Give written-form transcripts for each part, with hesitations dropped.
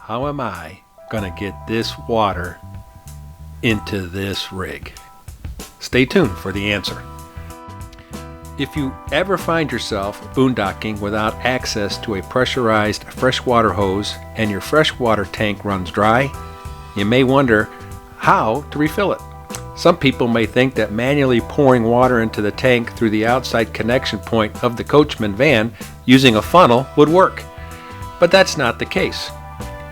how am I gonna get this water into this rig? Stay tuned for the answer. If you ever find yourself boondocking without access to a pressurized freshwater hose and your freshwater tank runs dry, you may wonder how to refill it. Some people may think that manually pouring water into the tank through the outside connection point of the Coachman van using a funnel would work, but that's not the case.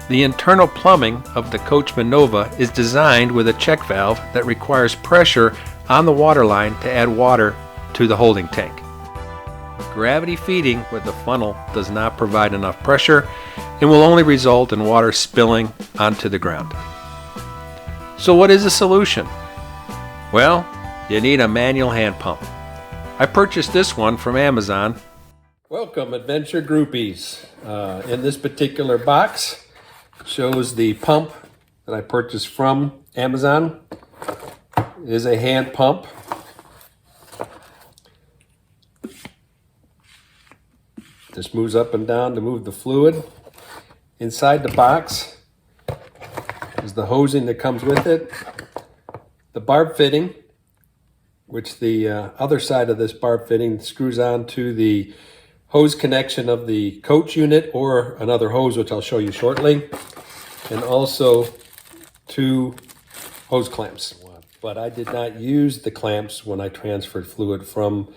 The internal plumbing of the Coachman Nova is designed with a check valve that requires pressure on the water line to add water to the holding tank. Gravity feeding with the funnel does not provide enough pressure and will only result in water spilling onto the ground. So what is the solution? Well, you need a manual hand pump. I purchased this one from Amazon. Welcome, adventure groupies. In this particular box shows the pump that I purchased from Amazon. It is a hand pump. Just moves up and down to move the fluid. Inside the box is the hosing that comes with it. The barb fitting, which the other side of this barb fitting screws on to the hose connection of the coach unit or another hose, which I'll show you shortly, and also 2 hose clamps. But I did not use the clamps when I transferred fluid from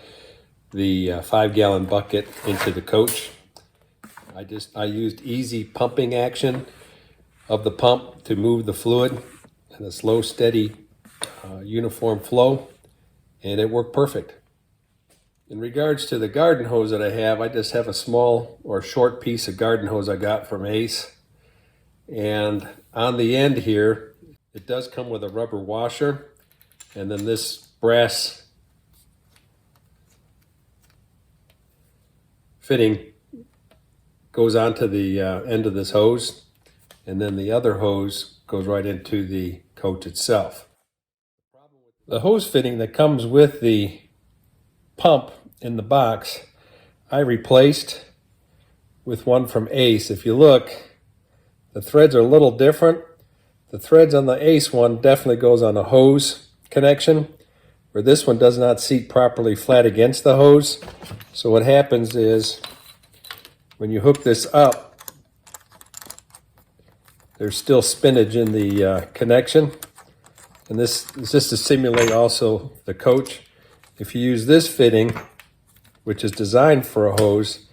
the 5-gallon bucket into the coach. I used easy pumping action of the pump to move the fluid in a slow, steady, uniform flow, and it worked perfect. In regards to the garden hose that I just have a small or short piece of garden hose I got from Ace, and on the end here it does come with a rubber washer, and then this brass fitting goes onto the end of this hose, and then the other hose goes right into the coach itself. The hose fitting that comes with the pump in the box, I replaced with one from Ace. If you look, the threads are a little different. The threads on the Ace one definitely goes on a hose connection, where this one does not seat properly flat against the hose. So what happens is when you hook this up, there's still spinach in the connection. And this is just to simulate also the coach. If you use this fitting, which is designed for a hose,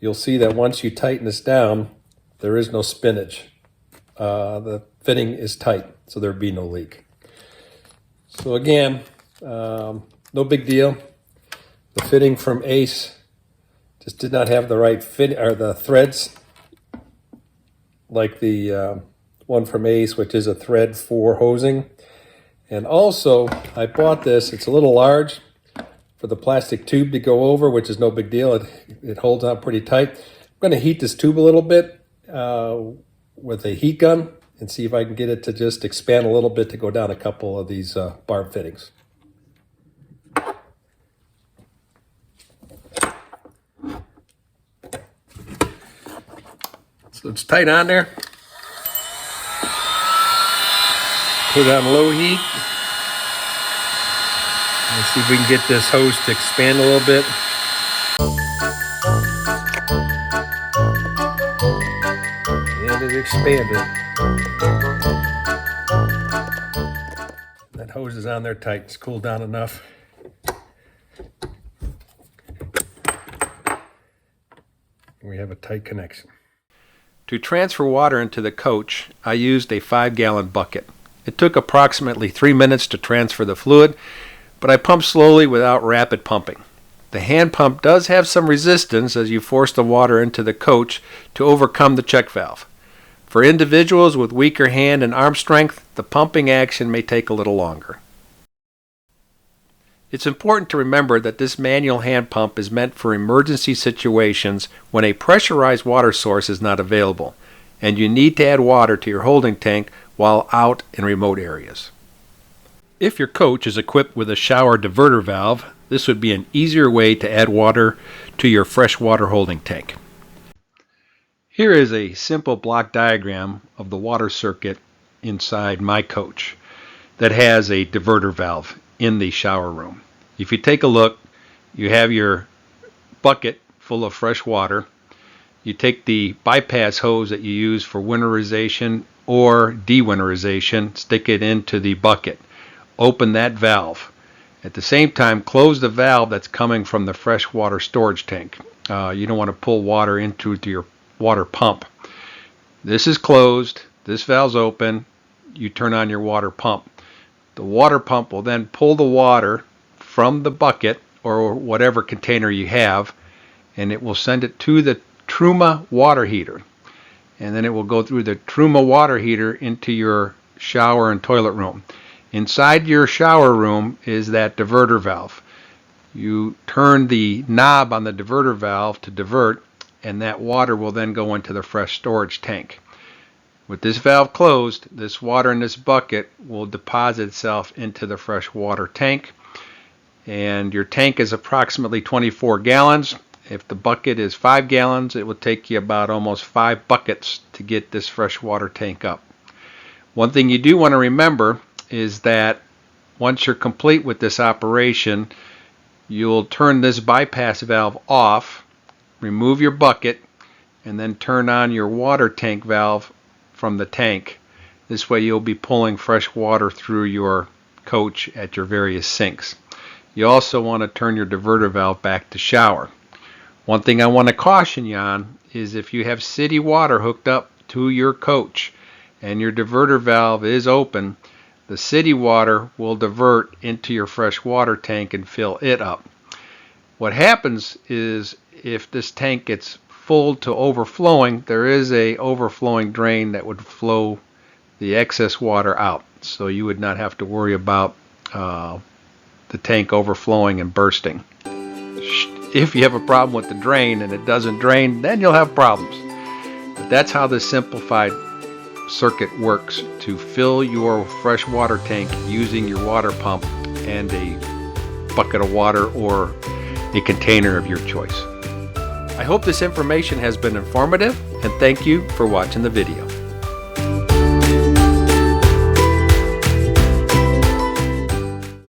you'll see that once you tighten this down, there is no spinach. The fitting is tight, so there'll be no leak. So again, no big deal. The fitting from Ace just did not have the right fit, or the threads, like the one from Ace, which is a thread for hosing. And also, I bought this, it's a little large for the plastic tube to go over, which is no big deal. It holds on pretty tight. I'm going to heat this tube a little bit with a heat gun and see if I can get it to just expand a little bit to go down a couple of these barb fittings. So it's tight on there. Put it on low heat. Let's see if we can get this hose to expand a little bit. And it expanded. That hose is on there tight. It's cooled down enough. We have a tight connection. To transfer water into the coach, I used a 5-gallon bucket. It took approximately 3 minutes to transfer the fluid, but I pumped slowly without rapid pumping. The hand pump does have some resistance as you force the water into the coach to overcome the check valve. For individuals with weaker hand and arm strength, the pumping action may take a little longer. It's important to remember that this manual hand pump is meant for emergency situations when a pressurized water source is not available, and you need to add water to your holding tank while out in remote areas. If your coach is equipped with a shower diverter valve, this would be an easier way to add water to your freshwater holding tank. Here is a simple block diagram of the water circuit inside my coach that has a diverter valve in the shower room. If you take a look, you have your bucket full of fresh water. You take the bypass hose that you use for winterization or dewinterization, stick it into the bucket. Open that valve. At the same time, close the valve that's coming from the fresh water storage tank. You don't want to pull water into your water pump. This is closed. This valve's open. You turn on your water pump. The water pump will then pull the water from the bucket or whatever container you have, and it will send it to the Truma water heater. And then it will go through the Truma water heater into your shower and toilet room. Inside your shower room is that diverter valve. You turn the knob on the diverter valve to divert, and that water will then go into the fresh storage tank. With this valve closed, this water in this bucket will deposit itself into the fresh water tank, and your tank is approximately 24 gallons. If the bucket is 5 gallons, it will take you about almost 5 buckets to get this fresh water tank up. One thing you do want to remember is that once you're complete with this operation, you'll turn this bypass valve off, remove your bucket, and then turn on your water tank valve from the tank. This way you'll be pulling fresh water through your coach at your various sinks. You also want to turn your diverter valve back to shower. One thing I want to caution you on is if you have city water hooked up to your coach and your diverter valve is open, the city water will divert into your fresh water tank and fill it up. What happens is if this tank gets full to overflowing, there is a overflowing drain that would flow the excess water out. So you would not have to worry about the tank overflowing and bursting. If you have a problem with the drain and it doesn't drain, then you'll have problems. But that's how this simplified circuit works to fill your fresh water tank using your water pump and a bucket of water or a container of your choice. I hope this information has been informative, and thank you for watching the video.